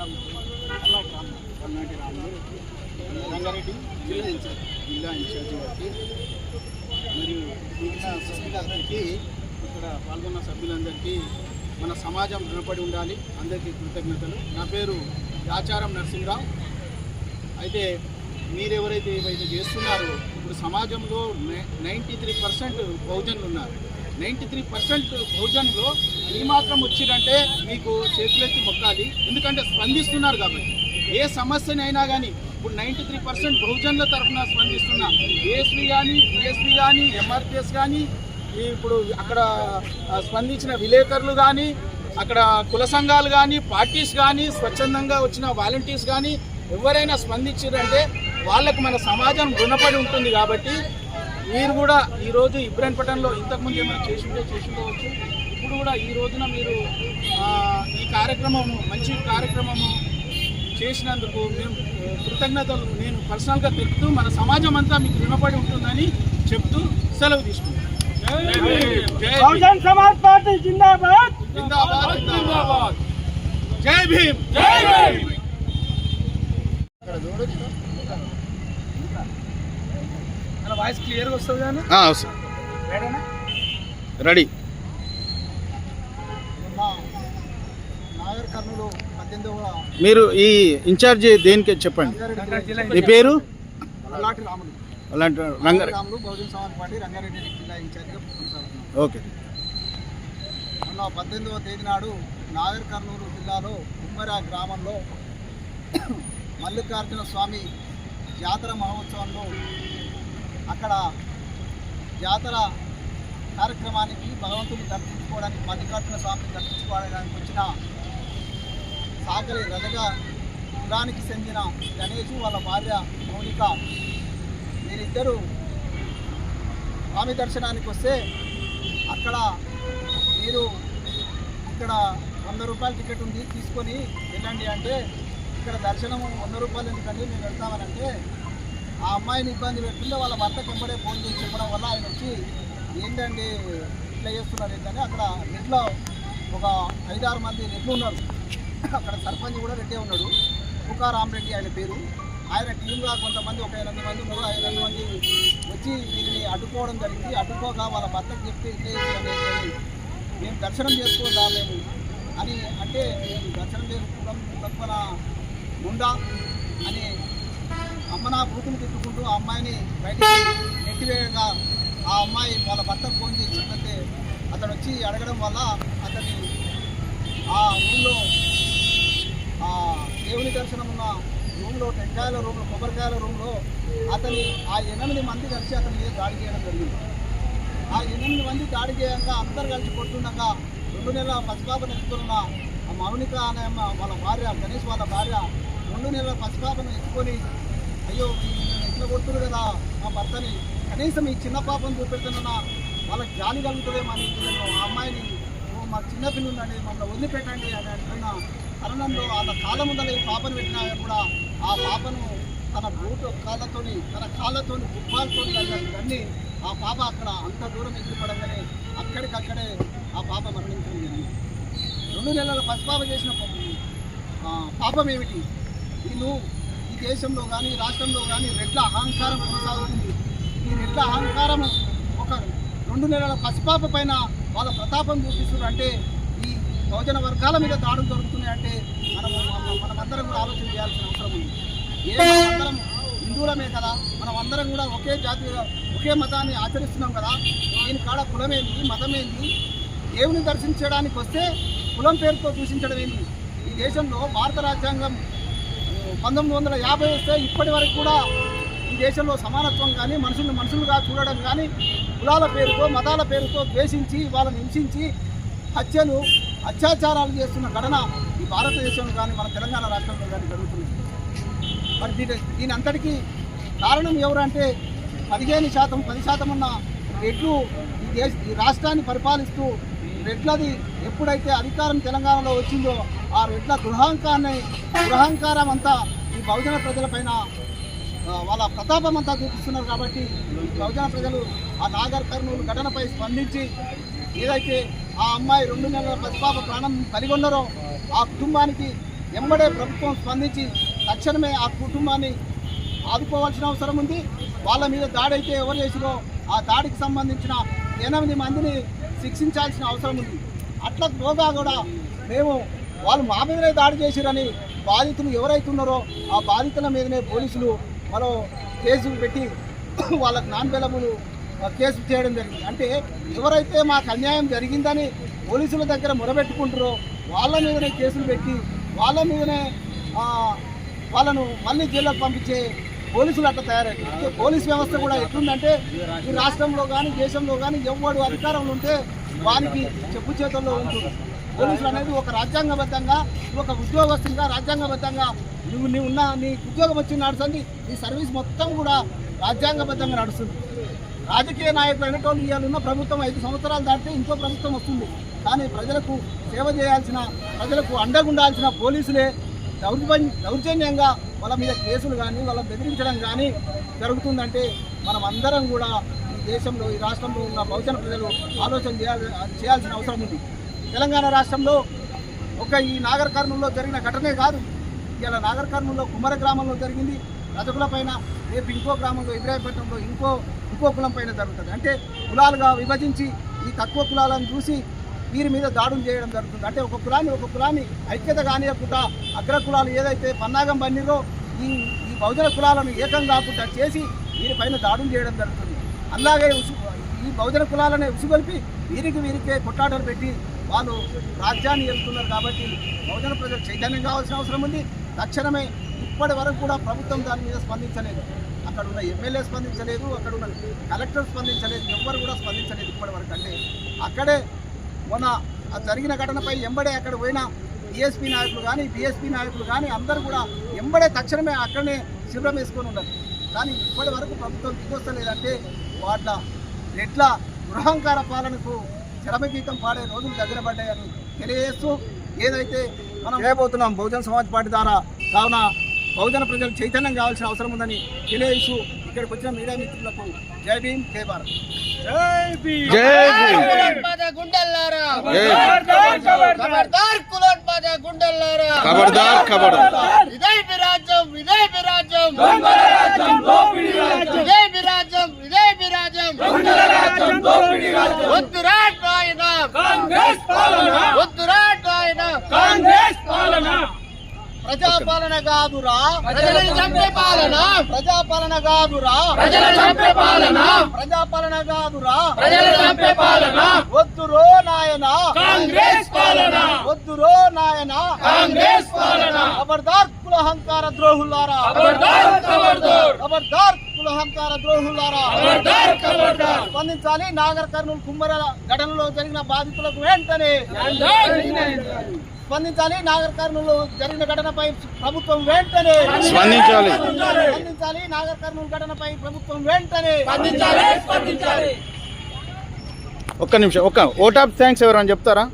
పల్నాటి రాములు రంగారెడ్డి జిల్లా ఇన్ఛార్జి గారికి మరియు మిగిలిన సభ్యులందరికీ ఇక్కడ పాల్గొన్న సభ్యులందరికీ మన సమాజం రుణపడి ఉండాలి. అందరికీ కృతజ్ఞతలు. నా పేరు ఆచారం నరసింహరావు. అయితే మీరెవరైతే ఏవైతే చేస్తున్నారో ఇప్పుడు సమాజంలో 93% బహుజనులు ఉన్నారు. 93% బహుజనులు ఈ మాత్రం వచ్చిందంటే మీకు చేతులెత్తి మొక్కాలి. ఎందుకంటే స్పందిస్తున్నారు కాబట్టి ఏ సమస్యనైనా కానీ ఇప్పుడు 93% బహుజనుల తరఫున స్పందిస్తున్నా ఏఎస్పీ కానీ డిఎస్పీ కానీ ఎంఆర్పిఎస్ కానీ ఇప్పుడు అక్కడ స్పందించిన విలేకరులు కానీ అక్కడ కుల సంఘాలు కానీ పార్టీస్ కానీ స్వచ్ఛందంగా వచ్చిన వాలంటీర్స్ కానీ ఎవరైనా స్పందించారంటే వాళ్ళకు మన సమాజం రుణపడి ఉంటుంది. కాబట్టి మీరు కూడా ఈరోజు ఇబ్రాహీంపట్నంలో ఇంతకుముందు ఏమైనా చేసిండవచ్చు. ఇప్పుడు కూడా ఈ రోజున మీరు ఈ కార్యక్రమము మంచి కార్యక్రమము చేసినందుకు మేము కృతజ్ఞతలు నేను పర్సనల్గా తెలుపుతూ మన సమాజం అంతా మీకు రుణపడి ఉంటుందని చెప్తూ సెలవు తీసుకుంటాం. సమాజ్ పార్టీ జిందాబాద్ జిందాబాద్ జిందాబాద్. జై భీమ్ జై భీమ్. వాయిస్ క్లియర్గా వస్తుంది కానీ రెడీ. నాగర్ కర్నూలు 18వ మీరు ఈ ఇన్ఛార్జ్ దేనికి చెప్పండి. మీ పేరు? పల్నాటి రాములు. అలాంటి రాములు బహుజన సమాజ్ పార్టీ రంగారెడ్డి జిల్లా ఇన్ఛార్జిగా కొనసాగుతున్నాను. ఓకే. మొన్న 18వ తేదీ నాడు నాగర్ కర్నూలు జిల్లాలో ఉమ్మర గ్రామంలో మల్లికార్జున స్వామి జాతర మహోత్సవంలో అక్కడ జాతర కార్యక్రమానికి భగవంతుని దర్శించుకోవడానికి మల్లికార్జున స్వామిని దర్శించుకోవడానికి వచ్చిన సాకలి రజగా కులానికి చెందిన గణేష్ వాళ్ళ భార్య మౌనిక వీరిద్దరూ స్వామి దర్శనానికి వస్తే అక్కడ మీరు ఇక్కడ 100 రూపాయల టికెట్ ఉంది తీసుకొని వెళ్ళండి అంటే ఇక్కడ దర్శనం 100 రూపాయలు ఎందుకంటే మేము వెళ్తామనంటే ఆ అమ్మాయిని ఇబ్బంది పెడుతుంటే వాళ్ళ భర్త వెంబడే ఫోన్ చేసి చెప్పడం వల్ల ఆయన వచ్చి ఏంటండి ఇట్లా చేస్తున్నారు ఏంటంటే అక్కడ రెడ్లో ఒక 5-6 మంది రెడ్లు ఉన్నారు. అక్కడ సర్పంచ్ కూడా రెడ్డే ఉన్నాడు. రామరెడ్డి ఆయన పేరు. ఆయన టీంగా కొంతమంది ఒక 8 మంది ఉన్నారు. 8 మంది వచ్చి వీరిని అడ్డుకోవడం జరిగింది. అడ్డుకోగా వాళ్ళ భర్తకు చెప్తే మేము దర్శనం చేసుకోదాలేము అని అంటే మేము దర్శనం చేసుకోవడం తప్పన ఉందా అని అమ్మ నా బూతులు తిట్టుకుంటూ ఆ అమ్మాయిని బయటికి నెట్టివేయగా ఆ అమ్మాయి వాళ్ళ భర్తకు ఫోన్ చేసి చెప్తే అతను వచ్చి అడగడం వల్ల అతన్ని ఆ రూమ్లో ఆ దేవుని దర్శనం ఉన్న రూమ్లో టెంకాయల రూమ్లో కొబ్బరికాయల రూమ్లో అతన్ని ఆ 8 మంది కలిసి అతని మీద దాడి చేయడం జరిగింది. ఆ 8 మంది దాడి చేయగా అందరు కలిసి కొట్టుండగా 2 నెలల పసిపాపను ఎత్తుకున్న ఆ మౌనిక అనే వాళ్ళ భార్య గణేష్ వాళ్ళ భార్య 2 నెలల పసిపాపను ఎత్తుకొని అయ్యో ఎట్లా కొడుతున్నారు కదా మా భర్తని కనీసం ఈ చిన్న పాపను చూపెడుతున్నా వాళ్ళకి జాలి కలుగుతుందేమో అని ఆ అమ్మాయిని మా చిన్నపిల్ల ఉందండి మమ్మల్ని వదిలిపెట్టండి అని అంటున్న తరుణంలో వాళ్ళ కాళ్ళ ముందర ఈ పాపను పెట్టినా కూడా ఆ పాపను తన తన కాళ్ళతోని గుప్పాలతో అన్నీ ఆ పాప అక్కడ అంత దూరం ఎగిరిపడంగానే అక్కడికక్కడే ఆ పాప మరణించడం జరిగింది. 2 నెలల పసిపాప చేసిన పాపం ఏమిటి? వీళ్ళు ఈ దేశంలో కానీ రాష్ట్రంలో కానీ రెడ్ల అహంకారం కొనసాగుతుంది. ఈ రెడ్ల అహంకారం ఒక 2 నెలల పసిపాప పైన వాళ్ళ ప్రతాపం చూపిస్తున్నారు. అంటే ఈ బహుజన వర్గాల మీద దాడులు జరుగుతున్నాయంటే మనమందరం కూడా ఆలోచన చేయాల్సిన అవసరం ఉంది. మనమందరం హిందువులమే కదా, మనమందరం కూడా ఒకే జాతిగా ఒకే మతాన్ని ఆచరిస్తున్నాం కదా. దీని కాడ కులమేంది, మతమేంది? దేవుని దర్శించడానికి వస్తే కులం పేరుతో దూషించడం ఏంది? ఈ దేశంలో భారత రాజ్యాంగం 1950 వస్తే ఇప్పటి వరకు కూడా ఈ దేశంలో సమానత్వం కానీ మనుషులుగా చూడడం కానీ కులాల పేరుతో మతాల పేరుతో ద్వేషించి వాళ్ళని హింసించి హత్యలు అత్యాచారాలు చేస్తున్న ఘటన ఈ భారతదేశంలో కానీ మన తెలంగాణ రాష్ట్రంలో కానీ జరుగుతుంది. మరి దీని అంతటికీ కారణం ఎవరంటే 15% 10% ఉన్న రెడ్లు ఈ రాష్ట్రాన్ని పరిపాలిస్తూ రెడ్లది ఎప్పుడైతే అధికారం తెలంగాణలో వచ్చిందో ఆ రెడ్ల గృహంకారం అంతా ఈ బహుజన ప్రజలపైన వాళ్ళ ప్రతాపం అంతా చూపిస్తున్నారు. కాబట్టి బహుజన ప్రజలు ఆ నాగర్ కర్నూలు ఘటనపై స్పందించి ఏదైతే ఆ అమ్మాయి 2 నెలల పసిపాప ప్రాణం కలిగి ఉన్నారో ఆ కుటుంబానికి ఎంబడే ప్రభుత్వం స్పందించి తక్షణమే ఆ కుటుంబాన్ని ఆదుకోవాల్సిన అవసరం ఉంది. వాళ్ళ మీద దాడి అయితే ఎవరు చేసిరో ఆ దాడికి సంబంధించిన 8 మందిని శిక్షించాల్సిన అవసరం ఉంది. అట్లా పోగా కూడా మేము వాళ్ళు మా మీదనే దాడి చేసిరని బాధితులు ఎవరైతే ఉన్నారో ఆ బాధితుల మీదనే పోలీసులు మరో కేసులు పెట్టి వాళ్ళకు నాన్ బెయిలబుల్ కేసు చేయడం జరిగింది. అంటే ఎవరైతే మాకు అన్యాయం జరిగిందని పోలీసుల దగ్గర మొరబెట్టుకుంటారో వాళ్ళ మీదనే కేసులు పెట్టి వాళ్ళ మీదనే వాళ్ళను మళ్ళీ జైల్లోకి పంపించే పోలీసులు అట్లా తయారైంది. పోలీస్ వ్యవస్థ కూడా ఎట్లుందంటే ఈ రాష్ట్రంలో కానీ దేశంలో కానీ ఎవడు అధికారంలో ఉంటే వారికి చెప్పు చేతుల్లో ఉంటుంది. పోలీసులు అనేది ఒక రాజ్యాంగబద్ధంగా ఒక ఉద్యోగస్తునిగా రాజ్యాంగబద్ధంగా నీ ఉద్యోగం వచ్చి నడుస్తుంది, నీ సర్వీస్ మొత్తం కూడా రాజ్యాంగబద్ధంగా నడుస్తుంది. రాజకీయ నాయకులు అనేటోళ్ళు ఇవాళ ఉన్న ప్రభుత్వం 5 సంవత్సరాలు దాటితే ఇంకో ప్రభుత్వం వస్తుంది. కానీ ప్రజలకు సేవ చేయాల్సిన ప్రజలకు అండగుండాల్సిన పోలీసులే దౌర్జన్యంగా వాళ్ళ మీద కేసులు కానీ వాళ్ళ బెదిరించడం కానీ జరుగుతుందంటే మనం అందరం కూడా ఈ దేశంలో ఈ రాష్ట్రంలో ఉన్న బహుజన ప్రజలు ఆలోచన చేయాల్సిన అవసరం ఉంది. తెలంగాణ రాష్ట్రంలో ఈ నాగర్ కర్నూలులో జరిగిన ఘటనే కాదు, ఇలా నాగర్ కర్నూలులో కుమ్మర గ్రామంలో జరిగింది, రజకుల పైన, రేపు ఇంకో గ్రామంలో ఇబ్రాహీంపట్నంలో ఇంకో కులం పైన జరుగుతుంది. అంటే కులాలుగా విభజించి ఈ తక్కువ కులాలను చూసి వీరి మీద దాడులు చేయడం జరుగుతుంది. అంటే ఒక కులాన్ని ఐక్యత కానియకుండా అగ్ర కులాలు ఏదైతే పన్నాగం పన్నిరో ఈ బహుజన కులాలను ఏకం కాకుండా చేసి వీరిపైన దాడులు చేయడం జరుగుతుంది. అలాగే ఈ బహుజన కులాలనే ఉసుగొల్పి వీరికే కొట్లాటలు పెట్టి వాళ్ళు రాజ్యాన్ని వెళ్తున్నారు. కాబట్టి బహుజన ప్రజలు చైతన్యం కావాల్సిన అవసరం ఉంది. తక్షణమే ఇప్పటి వరకు కూడా ప్రభుత్వం దాని మీద స్పందించలేదు. అక్కడ ఉన్న ఎమ్మెల్యే స్పందించలేదు, అక్కడ ఉన్న కలెక్టర్ స్పందించలేదు, ఎవ్వరు కూడా స్పందించలేదు ఇప్పటి వరకు. అంటే అక్కడే మొన్న జరిగిన ఘటనపై ఎంబడే అక్కడ పోయిన డిఎస్పీ నాయకులు కానీ బీఎస్పీ నాయకులు కానీ అందరూ కూడా ఎంబడే తక్షణమే అక్కడనే శిబిరం వేసుకొని ఉన్నారు. కానీ ఇప్పటి వరకు ప్రభుత్వం దిగొస్తలేదంటే వాళ్ళ ఎట్లా గృహంకార పాలనకు చరమగీతం పాడే రోజులు దగ్గర పడ్డాయని తెలియజేస్తూ ఏదైతే మనం చేయబోతున్నాం బహుజన సమాజ్ పార్టీ ద్వారా, కావున బహుజన ప్రజలు చైతన్యం కావాల్సిన అవసరం ఉందని తెలియజేస్తూ ఇక్కడికి వచ్చిన మీడియా మిత్రులకు జై భీమ్, జై భారత్. ప్రజాపాలన కాదురా ప్రజలను చంపే పాలన, ప్రజాపాలన కాదురా ప్రజలను చంపే పాలన, ప్రజాపాలన కాదురా ప్రజలను చంపే పాలన. వద్దురో నాయన కాంగ్రెస్ పాలన, వద్దురో నాయన కాంగ్రెస్ పాలన. ఖబర్దార్ కులహంకార ద్రోహులారా, ఖబర్దార్ ఖబర్దార్ ఖబర్దార్ కులహంకార ద్రోహులారా, ఖబర్దార్ ఖబర్దార్. స్పందించాలి. నాగర్ కర్నూలు కుమ్మర ఘటనలో జరిగిన బాధితులకు వెంటనే స్పందించాలి. నాగర్ కర్నూలు జరిగిన ఘటనపై ప్రభుత్వం వెంటనే స్పందించాలి. నాగర్ కర్నూలు ఘటనపై ప్రభుత్వం వెంటనే స్పందించాలి. ఒక్క నిమిషం, ఓట్ ఆఫ్ థ్యాంక్స్ ఎవరని చెప్తారా?